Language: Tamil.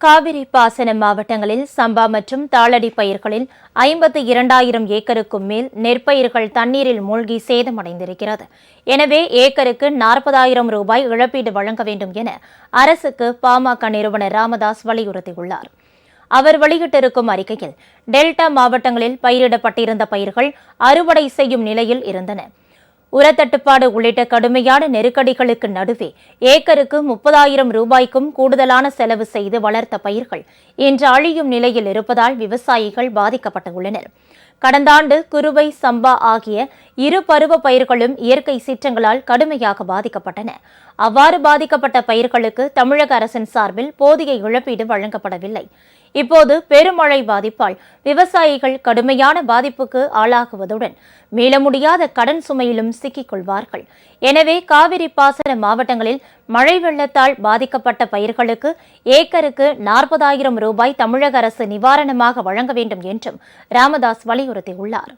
காவிரி பாசன மாவட்டங்களில் சம்பா மற்றும் தாளடி பயிர்களில் 52,000 ஏக்கருக்கும் மேல் நெற்பயிர்கள் தண்ணீரில் மூழ்கி சேதமடைந்திருக்கிறது. எனவே ஏக்கருக்கு 40,000 ரூபாய் இழப்பீடு வழங்க வேண்டும் என அரசுக்கு பாமக நிறுவனர் ராமதாஸ் வலியுறுத்தியுள்ளார். அவர் வெளியிட்டிருக்கும் அறிக்கையில், டெல்டா மாவட்டங்களில் பயிரிடப்பட்டிருந்த பயிர்கள் அறுவடை செய்யும் நிலையில் இருந்தன. உரத்தட்டுப்பாடு உள்ளிட்ட கடுமையான நெருக்கடிகளுக்கு நடுவே ஏக்கருக்கு 30,000 ரூபாய்க்கும் கூடுதலான செலவு செய்து வளர்த்த பயிர்கள் இன்று அழியும் நிலையில் இருப்பதால் விவசாயிகள் பாதிக்கப்பட்டுள்ளனர். கடந்த ஆண்டு குறுவை, சம்பா ஆகிய இரு பருவ பயிர்களும் இயற்கை சீற்றங்களால் கடுமையாக பாதிக்கப்பட்டன. அவ்வாறு பாதிக்கப்பட்ட பயிர்களுக்கு தமிழக அரசின் சார்பில் போதிய இழப்பீடு வழங்கப்படவில்லை. இப்போது பெருமழை பாதிப்பால் விவசாயிகள் கடுமையான பாதிப்புக்கு ஆளாகுவதுடன் மீள முடியாத கடன் சுமையிலும் சிக்கிக் கொள்வார்கள். எனவே காவிரி பாசன மாவட்டங்களில் மழை வெள்ளத்தால் பாதிக்கப்பட்ட பயிர்களுக்கு ஏக்கருக்கு 40,000 ரூபாய் தமிழக அரசு நிவாரணமாக வழங்க வேண்டும் என்றும் ராமதாஸ் வலியுறுத்தியுள்ளார்.